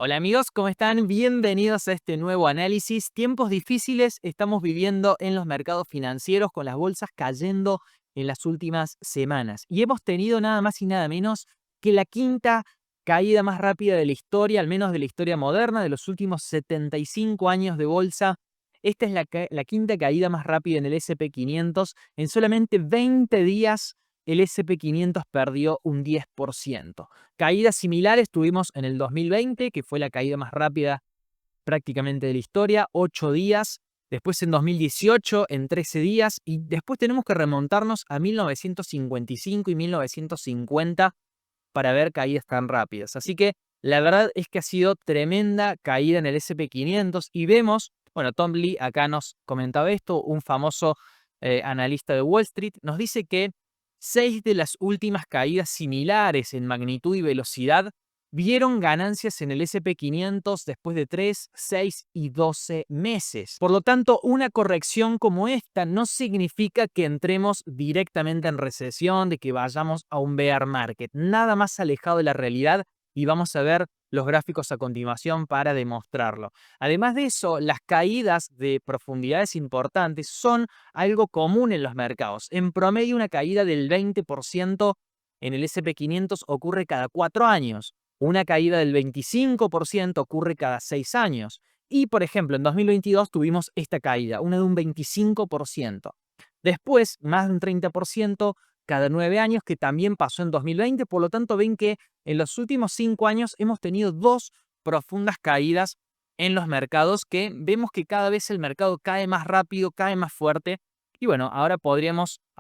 Hola amigos, ¿cómo están? Bienvenidos a este nuevo análisis. Tiempos difíciles estamos viviendo en los mercados financieros con las bolsas cayendo en las últimas semanas. Y hemos tenido nada más y nada menos que la quinta caída más rápida de la historia, al menos de la historia moderna, de los últimos 75 años de bolsa. Esta es la quinta caída más rápida en el S&P 500. En solamente 20 días el S&P 500 perdió un 10%. Caídas similares tuvimos en el 2020, que fue la caída más rápida prácticamente de la historia, 8 días. Después en 2018, en 13 días. Y después tenemos que remontarnos a 1955 y 1950 para ver caídas tan rápidas. Así que la verdad es que ha sido tremenda caída en el S&P 500 y vemos, bueno, Tom Lee acá nos comentaba esto, un famoso analista de Wall Street, nos dice que 6 de las últimas caídas similares en magnitud y velocidad vieron ganancias en el S&P 500 después de 3, 6 y 12 meses. Por lo tanto, una corrección como esta no significa que entremos directamente en recesión, de que vayamos a un bear market. Nada más alejado de la realidad y vamos a ver los gráficos a continuación para demostrarlo. Además de eso, las caídas de profundidades importantes son algo común en los mercados. En promedio, una caída del 20% en el S&P 500 ocurre cada 4 años. Una caída del 25% ocurre cada 6 años. Y, por ejemplo, en 2022 tuvimos esta caída, una de un 25%. Después, más de un 30% cada 9 años, que también pasó en 2020. Por lo tanto, ven que en los últimos 5 años hemos tenido dos profundas caídas en los mercados, que vemos que cada vez el mercado cae más rápido, cae más fuerte. Y bueno, ahora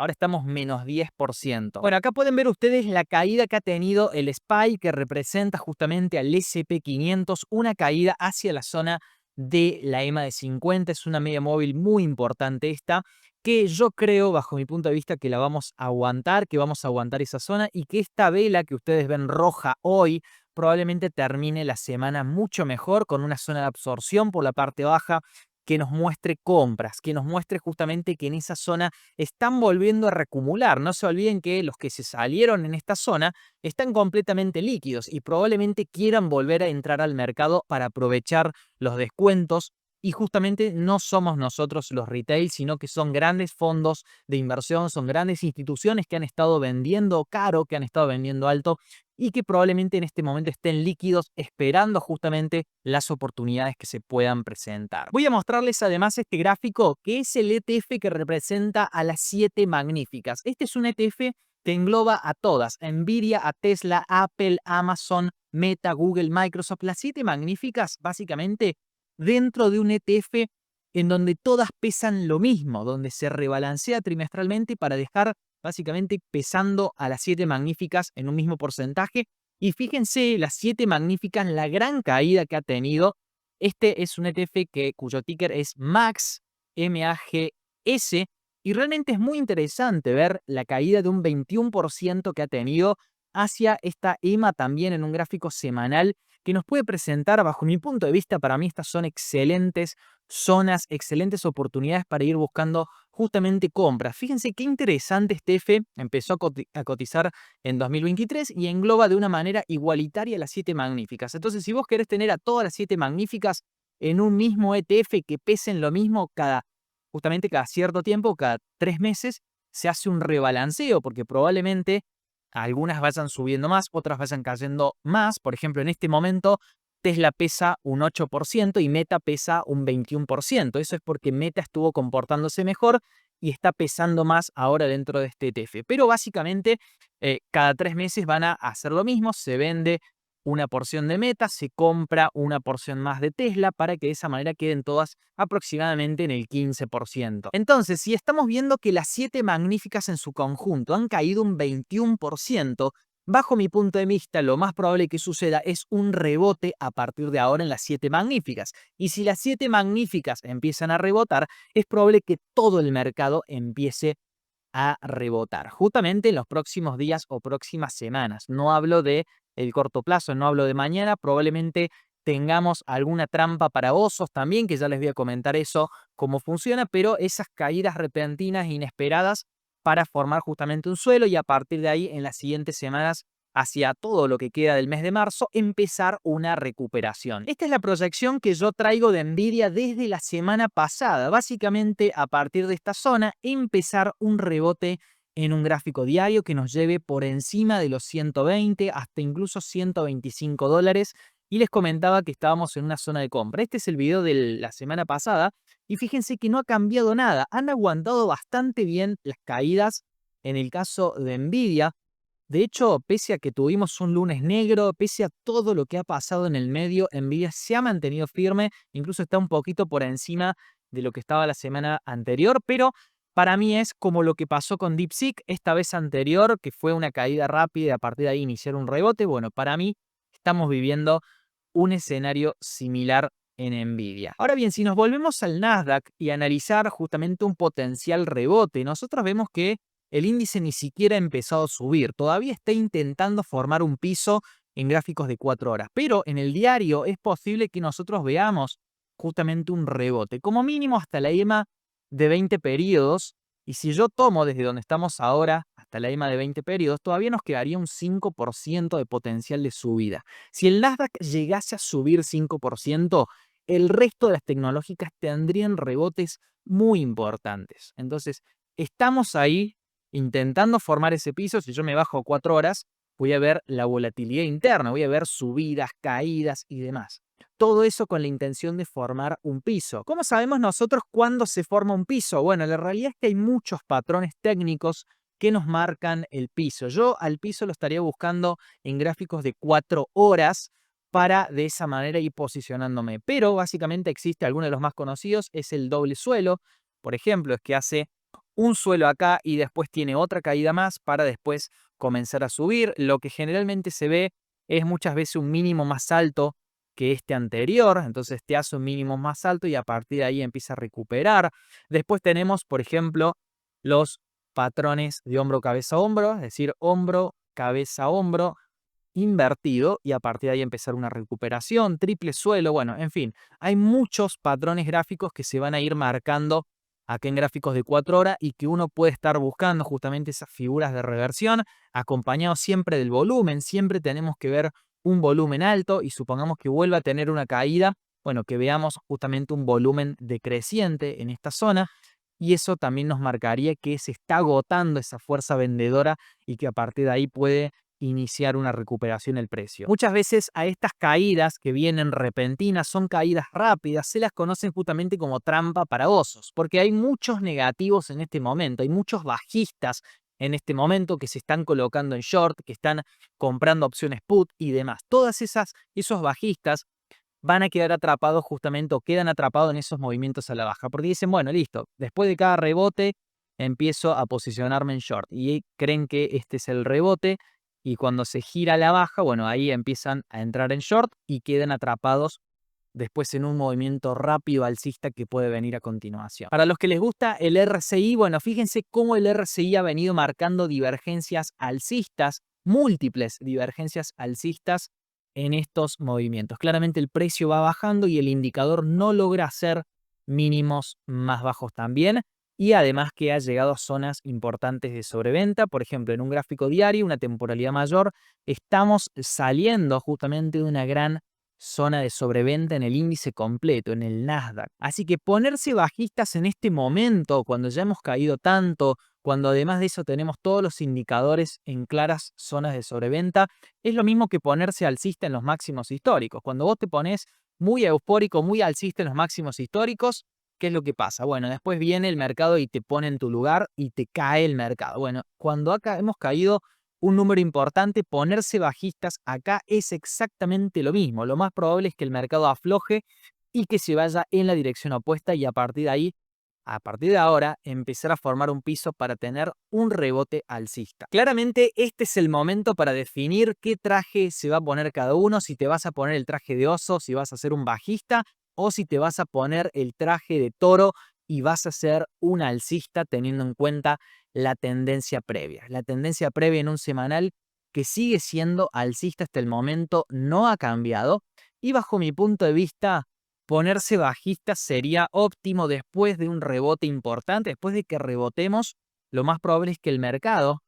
estamos menos 10%. Bueno, acá pueden ver ustedes la caída que ha tenido el SPY, que representa justamente al S&P 500, una caída hacia la zona de la EMA de 50. Es una media móvil muy importante esta, que yo creo, bajo mi punto de vista, que la vamos a aguantar, que vamos a aguantar esa zona y que esta vela que ustedes ven roja hoy probablemente termine la semana mucho mejor, con una zona de absorción por la parte baja que nos muestre compras, que nos muestre justamente que en esa zona están volviendo a reacumular. No se olviden que los que se salieron en esta zona están completamente líquidos y probablemente quieran volver a entrar al mercado para aprovechar los descuentos. Y justamente no somos nosotros los retail, sino que son grandes fondos de inversión, son grandes instituciones que han estado vendiendo caro, que han estado vendiendo alto y que probablemente en este momento estén líquidos esperando justamente las oportunidades que se puedan presentar. Voy a mostrarles además este gráfico, que es el ETF que representa a las 7 magníficas. Este es un ETF que engloba a todas: Nvidia, a Tesla, Apple, Amazon, Meta, Google, Microsoft. Las 7 magníficas básicamente dentro de un ETF en donde todas pesan lo mismo, donde se rebalancea trimestralmente para dejar básicamente pesando a las 7 magníficas en un mismo porcentaje. Y fíjense, las 7 magníficas, la gran caída que ha tenido. Este es un ETF cuyo ticker es MAGS, MAGS, y realmente es muy interesante ver la caída de un 21% que ha tenido hacia esta EMA también en un gráfico semanal, que nos puede presentar, bajo mi punto de vista, para mí estas son excelentes zonas, excelentes oportunidades para ir buscando justamente compras. Fíjense qué interesante este ETF, empezó a cotizar en 2023 y engloba de una manera igualitaria las 7 magníficas. Entonces, si vos querés tener a todas las 7 magníficas en un mismo ETF que pesen lo mismo justamente cada cierto tiempo, cada 3 meses, se hace un rebalanceo, porque probablemente algunas vayan subiendo más, otras vayan cayendo más. Por ejemplo, en este momento Tesla pesa un 8% y Meta pesa un 21%. Eso es porque Meta estuvo comportándose mejor y está pesando más ahora dentro de este ETF. Pero básicamente cada 3 meses van a hacer lo mismo: se vende una porción de Meta, se compra una porción más de Tesla, para que de esa manera queden todas aproximadamente en el 15%. Entonces, si estamos viendo que las 7 magníficas en su conjunto han caído un 21%, bajo mi punto de vista, lo más probable que suceda es un rebote a partir de ahora en las 7 magníficas. Y si las 7 magníficas empiezan a rebotar, es probable que todo el mercado empiece a rebotar, justamente en los próximos días o próximas semanas. No hablo de el corto plazo, no hablo de mañana. Probablemente tengamos alguna trampa para osos también, que ya les voy a comentar eso, cómo funciona, pero esas caídas repentinas e inesperadas para formar justamente un suelo, y a partir de ahí en las siguientes semanas hacia todo lo que queda del mes de marzo, empezar una recuperación. Esta es la proyección que yo traigo de Nvidia desde la semana pasada. Básicamente, a partir de esta zona, empezar un rebote en un gráfico diario que nos lleve por encima de los 120 hasta incluso $125. Y les comentaba que estábamos en una zona de compra. Este es el video de la semana pasada y fíjense que no ha cambiado nada. Han aguantado bastante bien las caídas en el caso de Nvidia. De hecho, pese a que tuvimos un lunes negro, pese a todo lo que ha pasado en el medio, Nvidia se ha mantenido firme, incluso está un poquito por encima de lo que estaba la semana anterior, pero para mí es como lo que pasó con DeepSeek esta vez anterior, que fue una caída rápida y a partir de ahí iniciar un rebote. Bueno, para mí estamos viviendo un escenario similar en Nvidia. Ahora bien, si nos volvemos al Nasdaq y analizar justamente un potencial rebote, nosotros vemos que el índice ni siquiera ha empezado a subir, todavía está intentando formar un piso en gráficos de 4 horas, pero en el diario es posible que nosotros veamos justamente un rebote, como mínimo hasta la EMA de 20 periodos, y si yo tomo desde donde estamos ahora hasta la EMA de 20 periodos, todavía nos quedaría un 5% de potencial de subida. Si el Nasdaq llegase a subir 5%, el resto de las tecnológicas tendrían rebotes muy importantes. Entonces, estamos ahí intentando formar ese piso. Si yo me bajo 4 horas, voy a ver la volatilidad interna, voy a ver subidas, caídas y demás. Todo eso con la intención de formar un piso. ¿Cómo sabemos nosotros cuándo se forma un piso? Bueno, la realidad es que hay muchos patrones técnicos que nos marcan el piso. Yo al piso lo estaría buscando en gráficos de 4 horas para de esa manera ir posicionándome. Pero básicamente existe alguno de los más conocidos, es el doble suelo. Por ejemplo, es que hace un suelo acá y después tiene otra caída más para después comenzar a subir. Lo que generalmente se ve es muchas veces un mínimo más alto que este anterior, entonces te hace un mínimo más alto y a partir de ahí empieza a recuperar. Después tenemos, por ejemplo, los patrones de hombro, cabeza, hombro, es decir, hombro, cabeza, hombro, invertido y a partir de ahí empezar una recuperación, triple suelo, bueno, en fin, hay muchos patrones gráficos que se van a ir marcando acá en gráficos de 4 horas y que uno puede estar buscando justamente esas figuras de reversión, acompañado siempre del volumen. Siempre tenemos que ver un volumen alto y supongamos que vuelva a tener una caída, bueno, que veamos justamente un volumen decreciente en esta zona y eso también nos marcaría que se está agotando esa fuerza vendedora y que a partir de ahí puede iniciar una recuperación el precio. Muchas veces a estas caídas que vienen repentinas, son caídas rápidas, se las conocen justamente como trampa para osos, porque hay muchos negativos en este momento, hay muchos bajistas en este momento que se están colocando en short, que están comprando opciones put y demás. Esos bajistas van a quedar atrapados justamente o quedan atrapados en esos movimientos a la baja, porque dicen, bueno, listo, después de cada rebote empiezo a posicionarme en short y creen que este es el rebote y cuando se gira a la baja, bueno, ahí empiezan a entrar en short y quedan atrapados después en un movimiento rápido alcista que puede venir a continuación. Para los que les gusta el RSI, bueno, fíjense cómo el RSI ha venido marcando divergencias alcistas, múltiples divergencias alcistas en estos movimientos. Claramente el precio va bajando y el indicador no logra hacer mínimos más bajos también. Y además que ha llegado a zonas importantes de sobreventa. Por ejemplo, en un gráfico diario, una temporalidad mayor, estamos saliendo justamente de una gran zona de sobreventa en el índice completo, en el Nasdaq. Así que ponerse bajistas en este momento, cuando ya hemos caído tanto, cuando además de eso tenemos todos los indicadores en claras zonas de sobreventa, es lo mismo que ponerse alcista en los máximos históricos. Cuando vos te pones muy eufórico, muy alcista en los máximos históricos, ¿qué es lo que pasa? Bueno, después viene el mercado y te pone en tu lugar y te cae el mercado. Bueno, cuando acá hemos caído un número importante, ponerse bajistas acá es exactamente lo mismo. Lo más probable es que el mercado afloje y que se vaya en la dirección opuesta y a partir de ahí, a partir de ahora, empezar a formar un piso para tener un rebote alcista. Claramente este es el momento para definir qué traje se va a poner cada uno, si te vas a poner el traje de oso, si vas a ser un bajista o si te vas a poner el traje de toro y vas a ser un alcista teniendo en cuenta la tendencia previa. La tendencia previa en un semanal que sigue siendo alcista hasta el momento no ha cambiado y bajo mi punto de vista ponerse bajista sería óptimo después de un rebote importante, después de que rebotemos, lo más probable es que el mercado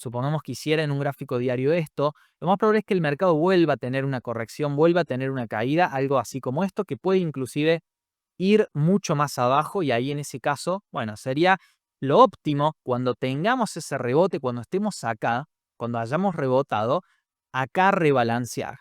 supongamos que hiciera en un gráfico diario esto, lo más probable es que el mercado vuelva a tener una corrección, vuelva a tener una caída, algo así como esto, que puede inclusive ir mucho más abajo y ahí en ese caso, bueno, sería lo óptimo cuando tengamos ese rebote, cuando estemos acá, cuando hayamos rebotado, acá rebalancear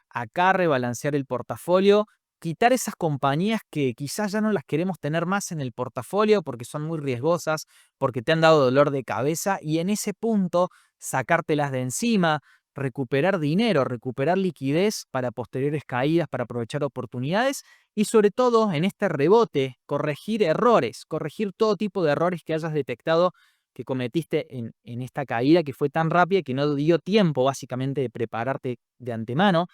el portafolio, quitar esas compañías que quizás ya no las queremos tener más en el portafolio porque son muy riesgosas, porque te han dado dolor de cabeza y en ese punto sacártelas de encima, recuperar dinero, recuperar liquidez para posteriores caídas, para aprovechar oportunidades y sobre todo en este rebote, corregir errores, corregir todo tipo de errores que hayas detectado que cometiste en esta caída que fue tan rápida que no dio tiempo básicamente de prepararte de antemano.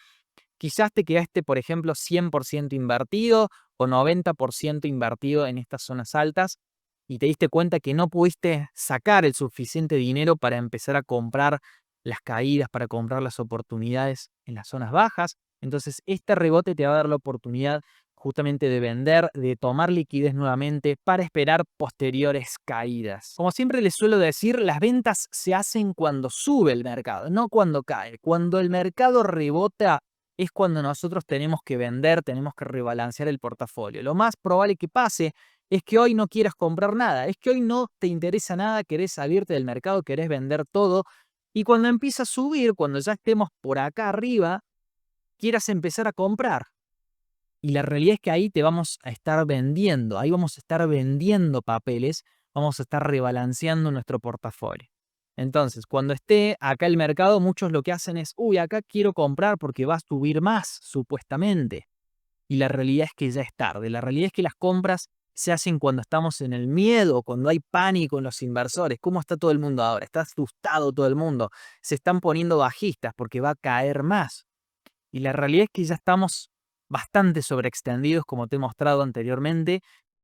Quizás te quedaste, por ejemplo, 100% invertido o 90% invertido en estas zonas altas y te diste cuenta que no pudiste sacar el suficiente dinero para empezar a comprar las caídas, para comprar las oportunidades en las zonas bajas. Entonces, este rebote te va a dar la oportunidad justamente de vender, de tomar liquidez nuevamente para esperar posteriores caídas. Como siempre les suelo decir, las ventas se hacen cuando sube el mercado, no cuando cae. Cuando el mercado rebota es cuando nosotros tenemos que vender, tenemos que rebalancear el portafolio. Lo más probable que pase es que hoy no quieras comprar nada, es que hoy no te interesa nada, querés salirte del mercado, querés vender todo y cuando empieza a subir, cuando ya estemos por acá arriba, quieras empezar a comprar. Y la realidad es que ahí te vamos a estar vendiendo, ahí vamos a estar vendiendo papeles, vamos a estar rebalanceando nuestro portafolio. Entonces, cuando esté acá el mercado, muchos lo que hacen es, uy, acá quiero comprar porque va a subir más, supuestamente. Y la realidad es que ya es tarde. La realidad es que las compras se hacen cuando estamos en el miedo, cuando hay pánico en los inversores. ¿Cómo está todo el mundo ahora? Está asustado todo el mundo. Se están poniendo bajistas porque va a caer más. Y la realidad es que ya estamos bastante sobreextendidos, como te he mostrado anteriormente,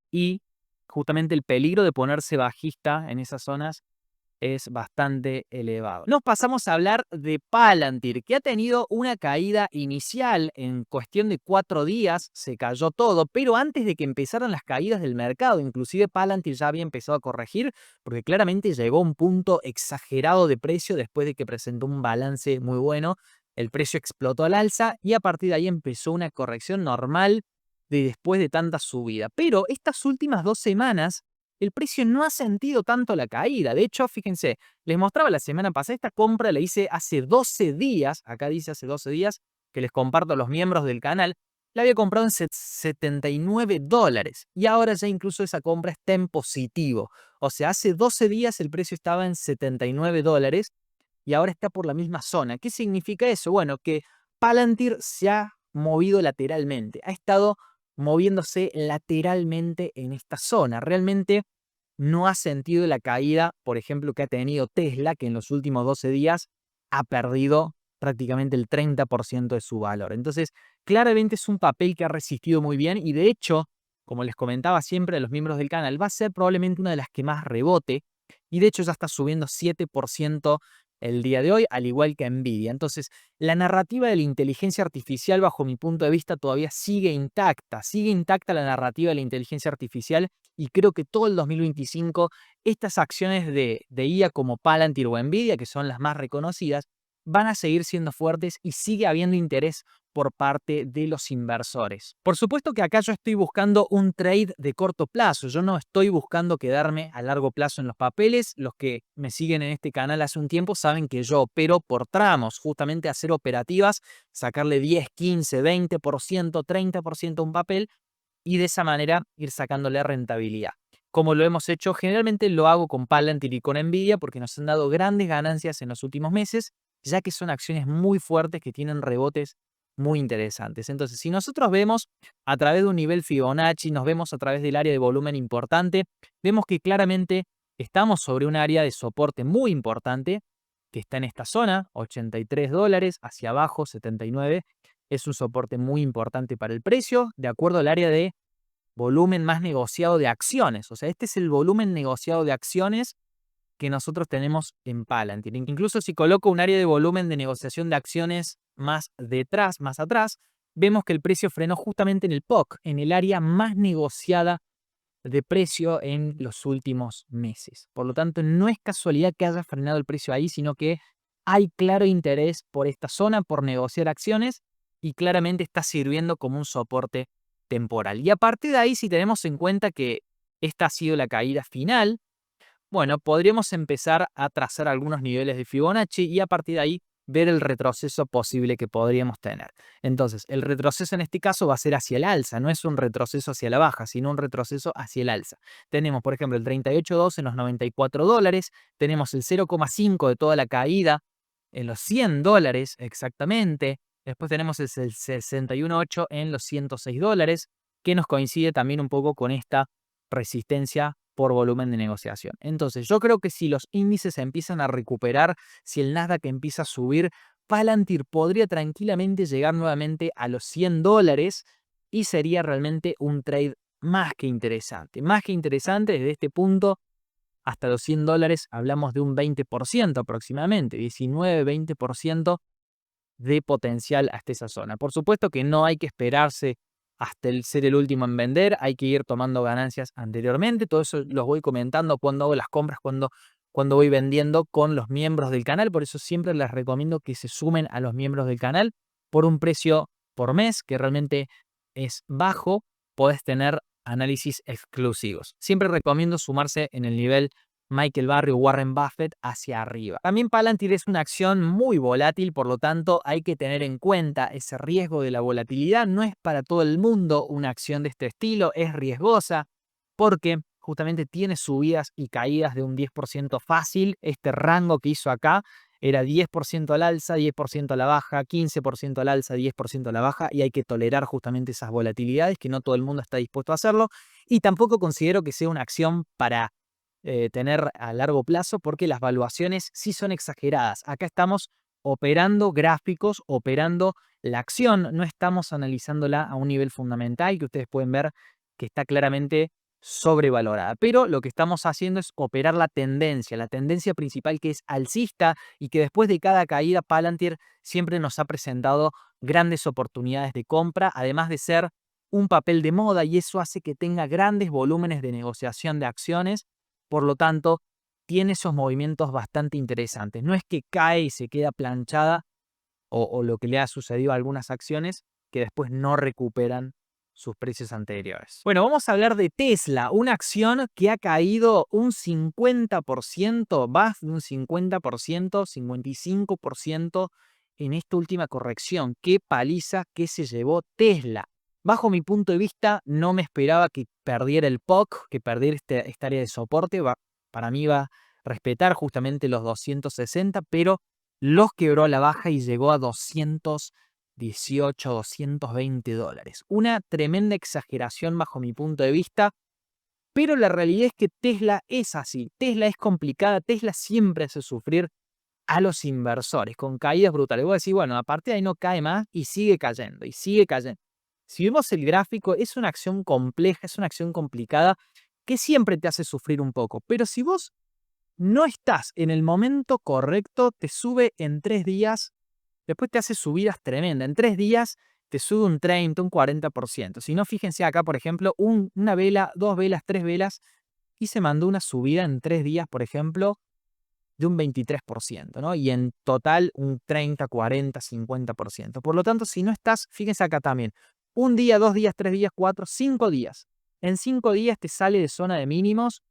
y justamente el peligro de ponerse bajista en esas zonas es bastante elevado. Nos pasamos a hablar de Palantir, que ha tenido una caída inicial en cuestión de 4 días, se cayó todo, pero antes de que empezaran las caídas del mercado, inclusive Palantir ya había empezado a corregir, porque claramente llegó a un punto exagerado de precio después de que presentó un balance muy bueno. El precio explotó al alza y a partir de ahí empezó una corrección normal de después de tanta subida. Pero estas últimas 2 semanas el precio no ha sentido tanto la caída. De hecho, fíjense, les mostraba la semana pasada, esta compra la hice hace 12 días, acá dice hace 12 días, que les comparto a los miembros del canal, la había comprado en $79 y ahora ya incluso esa compra está en positivo. O sea, hace 12 días el precio estaba en $79 y ahora está por la misma zona. ¿Qué significa eso? Bueno, que Palantir se ha movido lateralmente, ha estado moviéndose lateralmente en esta zona. Realmente no ha sentido la caída, por ejemplo, que ha tenido Tesla, que en los últimos 12 días ha perdido prácticamente el 30% de su valor. Entonces, claramente es un papel que ha resistido muy bien y de hecho, como les comentaba siempre a los miembros del canal, va a ser probablemente una de las que más rebote y de hecho ya está subiendo 7% el día de hoy, al igual que Nvidia. Entonces, la narrativa de la inteligencia artificial, bajo mi punto de vista, todavía sigue intacta la narrativa de la inteligencia artificial y creo que todo el 2025 estas acciones de IA como Palantir o Nvidia, que son las más reconocidas, van a seguir siendo fuertes y sigue habiendo interés por parte de los inversores. Por supuesto que acá yo estoy buscando un trade de corto plazo, yo no estoy buscando quedarme a largo plazo en los papeles. Los que me siguen en este canal hace un tiempo saben que yo opero por tramos, justamente hacer operativas, sacarle 10, 15, 20%, 30% a un papel y de esa manera ir sacándole rentabilidad. Como lo hemos hecho, generalmente lo hago con Palantir y con Nvidia porque nos han dado grandes ganancias en los últimos meses, ya que son acciones muy fuertes que tienen rebotes muy interesantes. Entonces, si nosotros vemos a través de un nivel Fibonacci, nos vemos a través del área de volumen importante, vemos que claramente estamos sobre un área de soporte muy importante que está en esta zona, $83, hacia abajo 79. Es un soporte muy importante para el precio, de acuerdo al área de volumen más negociado de acciones. O sea, este es el volumen negociado de acciones que nosotros tenemos en Palantir. Incluso si coloco un área de volumen de negociación de acciones más detrás, más atrás, vemos que el precio frenó justamente en el POC, en el área más negociada de precio en los últimos meses. Por lo tanto, no es casualidad que haya frenado el precio ahí, sino que hay claro interés por esta zona, por negociar acciones y claramente está sirviendo como un soporte temporal. Y a partir de ahí, si tenemos en cuenta que esta ha sido la caída final, bueno, podríamos empezar a trazar algunos niveles de Fibonacci y a partir de ahí ver el retroceso posible que podríamos tener. Entonces, el retroceso en este caso va a ser hacia el alza, no es un retroceso hacia la baja, sino un retroceso hacia el alza. Tenemos, por ejemplo, el 38.2 en los $94, tenemos el 0,5 de toda la caída en los $100 exactamente, después tenemos el 61.8 en los $106, que nos coincide también un poco con esta resistencia por volumen de negociación. Entonces, yo creo que si los índices empiezan a recuperar, si el Nasdaq empieza a subir, Palantir podría tranquilamente llegar nuevamente a los $100 y sería realmente un trade más que interesante. Más que interesante desde este punto hasta los $100 hablamos de un 20% aproximadamente, 19-20% de potencial hasta esa zona. Por supuesto que no hay que esperarse hasta ser el último en vender, hay que ir tomando ganancias anteriormente. Todo eso los voy comentando cuando hago las compras, cuando voy vendiendo con los miembros del canal. Por eso siempre les recomiendo que se sumen a los miembros del canal por un precio por mes que realmente es bajo. Podés tener análisis exclusivos. Siempre recomiendo sumarse en el nivel Michael Barry o Warren Buffett hacia arriba. También Palantir es una acción muy volátil, por lo tanto hay que tener en cuenta ese riesgo de la volatilidad. No es para todo el mundo una acción de este estilo, es riesgosa porque justamente tiene subidas y caídas de un 10% fácil. Este rango que hizo acá era 10% al alza, 10% a la baja, 15% al alza, 10% a la baja, y hay que tolerar justamente esas volatilidades, que no todo el mundo está dispuesto a hacerlo. Y tampoco considero que sea una acción para tener a largo plazo, porque las valuaciones sí son exageradas. Acá estamos operando gráficos, operando la acción, no estamos analizándola a un nivel fundamental que ustedes pueden ver que está claramente sobrevalorada. Pero lo que estamos haciendo es operar la tendencia principal, que es alcista, y que después de cada caída Palantir siempre nos ha presentado grandes oportunidades de compra, además de ser un papel de moda, y eso hace que tenga grandes volúmenes de negociación de acciones. Por lo tanto, tiene esos movimientos bastante interesantes. No es que cae y se queda planchada o lo que le ha sucedido a algunas acciones que después no recuperan sus precios anteriores. Bueno, vamos a hablar de Tesla, una acción que ha caído un 50%, más de un 50%, 55% en esta última corrección. Qué paliza que se llevó Tesla. Bajo mi punto de vista, no me esperaba que perdiera el POC, que perdiera esta área de soporte. Para mí va a respetar justamente los 260, pero los quebró a la baja y llegó a 218, $220. Una tremenda exageración bajo mi punto de vista, pero la realidad es que Tesla es así. Tesla es complicada, Tesla siempre hace sufrir a los inversores con caídas brutales. Voy a decir, bueno, a partir de ahí no cae más y sigue cayendo, y sigue cayendo. Si vemos el gráfico, es una acción compleja, es una acción complicada que siempre te hace sufrir un poco. Pero si vos no estás en el momento correcto, te sube en 3 días, después te hace subidas tremendas. En 3 días te sube un 30, un 40%. Si no, fíjense acá, por ejemplo, una vela, 2 velas, 3 velas, y se mandó una subida en 3 días, por ejemplo, de un 23%, ¿no? Y en total un 30, 40, 50%. Por lo tanto, si no estás, fíjense acá también, un día, 2 días, 3 días, 4, 5 días. En 5 días te sale de zona de mínimos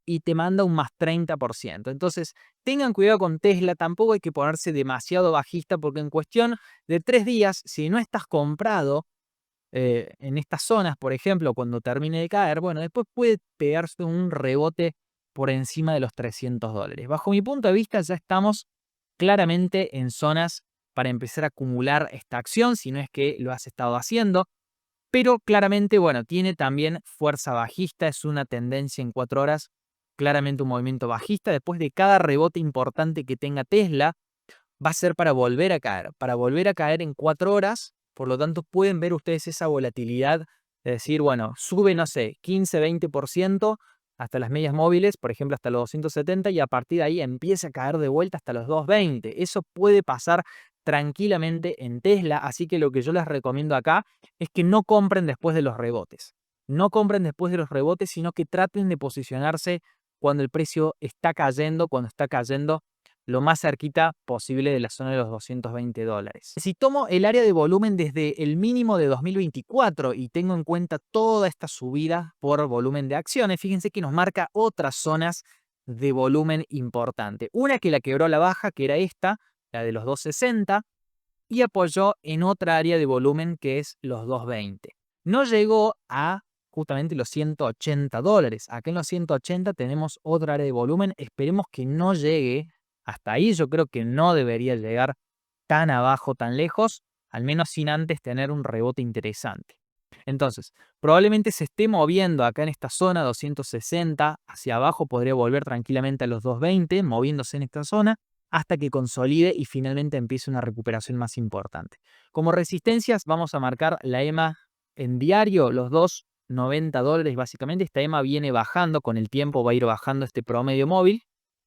y te manda un más 30%. Entonces, tengan cuidado con Tesla, tampoco hay que ponerse demasiado bajista, porque en cuestión de 3 días, si no estás comprado en estas zonas, por ejemplo, cuando termine de caer, bueno, después puede pegarse un rebote por encima de los $300. Bajo mi punto de vista, ya estamos claramente en zonas para empezar a acumular esta acción, si no es que lo has estado haciendo. Pero claramente, bueno, tiene también fuerza bajista, es una tendencia en 4 horas, claramente un movimiento bajista. Después de cada rebote importante que tenga Tesla, va a ser para volver a caer en 4 horas. Por lo tanto, pueden ver ustedes esa volatilidad de decir, bueno, sube, no sé, 15, 20% hasta las medias móviles, por ejemplo, hasta los 270, y a partir de ahí empieza a caer de vuelta hasta los 220. Eso puede pasar tranquilamente en Tesla, así que lo que yo les recomiendo acá es que no compren después de los rebotes. no compren después de los rebotes, sino que traten de posicionarse cuando el precio está cayendo, cuando está cayendo lo más cerquita posible de la zona de los $220. Si tomo el área de volumen desde el mínimo de 2024 y tengo en cuenta toda esta subida por volumen de acciones, fíjense que nos marca otras zonas de volumen importante. Una que la quebró a la baja, que era esta, la de los 260, y apoyó en otra área de volumen que es los 220. No llegó a justamente los $180. Acá en los 180 tenemos otra área de volumen. Esperemos que no llegue hasta ahí. Yo creo que no debería llegar tan abajo, tan lejos, al menos sin antes tener un rebote interesante. Entonces, probablemente se esté moviendo acá en esta zona 260, hacia abajo podría volver tranquilamente a los 220, moviéndose en esta zona, hasta que consolide y finalmente empiece una recuperación más importante. Como resistencias vamos a marcar la EMA en diario, los $290 básicamente. Esta EMA viene bajando, con el tiempo va a ir bajando este promedio móvil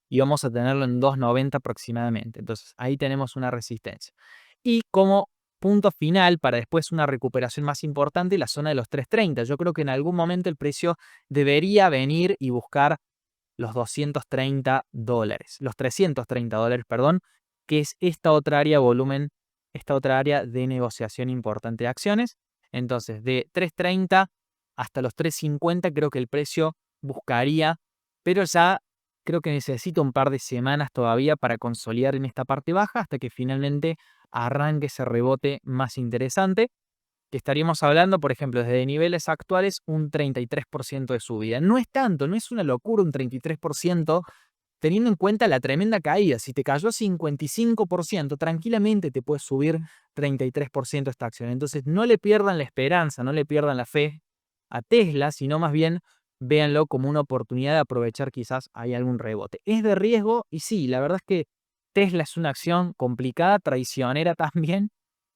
y vamos a tenerlo en 290 aproximadamente. Entonces ahí tenemos una resistencia. Y como punto final, para después una recuperación más importante, la zona de los 330. Yo creo que en algún momento el precio debería venir y buscar los $230, los $330, perdón, que es esta otra área de volumen, esta otra área de negociación importante de acciones. Entonces, de 330 hasta los 350 creo que el precio buscaría, pero ya creo que necesita un par de semanas todavía para consolidar en esta parte baja hasta que finalmente arranque ese rebote más interesante, que estaríamos hablando, por ejemplo, desde niveles actuales, un 33% de subida. No es tanto, no es una locura un 33%, teniendo en cuenta la tremenda caída. Si te cayó 55%, tranquilamente te puede subir 33% esta acción. Entonces, no le pierdan la esperanza, no le pierdan la fe a Tesla, sino más bien véanlo como una oportunidad de aprovechar quizás hay algún rebote. ¿Es de riesgo? Y sí, la verdad es que Tesla es una acción complicada, traicionera también,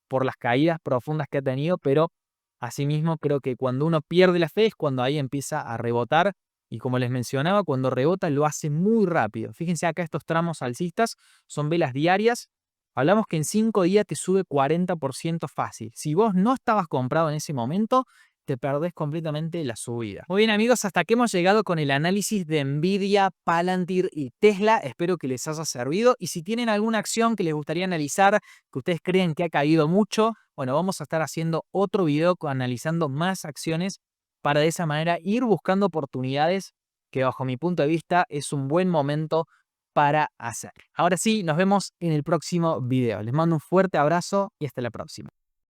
por las caídas profundas que ha tenido, pero asimismo creo que cuando uno pierde la fe es cuando ahí empieza a rebotar, y como les mencionaba, cuando rebota lo hace muy rápido. Fíjense acá, estos tramos alcistas son velas diarias. Hablamos que en 5 días te sube 40% fácil. Si vos no estabas comprado en ese momento, te perdés completamente la subida. Muy bien, amigos, hasta que hemos llegado con el análisis de Nvidia, Palantir y Tesla. Espero que les haya servido, y si tienen alguna acción que les gustaría analizar, que ustedes creen que ha caído mucho, bueno, vamos a estar haciendo otro video analizando más acciones para de esa manera ir buscando oportunidades que, bajo mi punto de vista, es un buen momento para hacer. Ahora sí, nos vemos en el próximo video. Les mando un fuerte abrazo y hasta la próxima.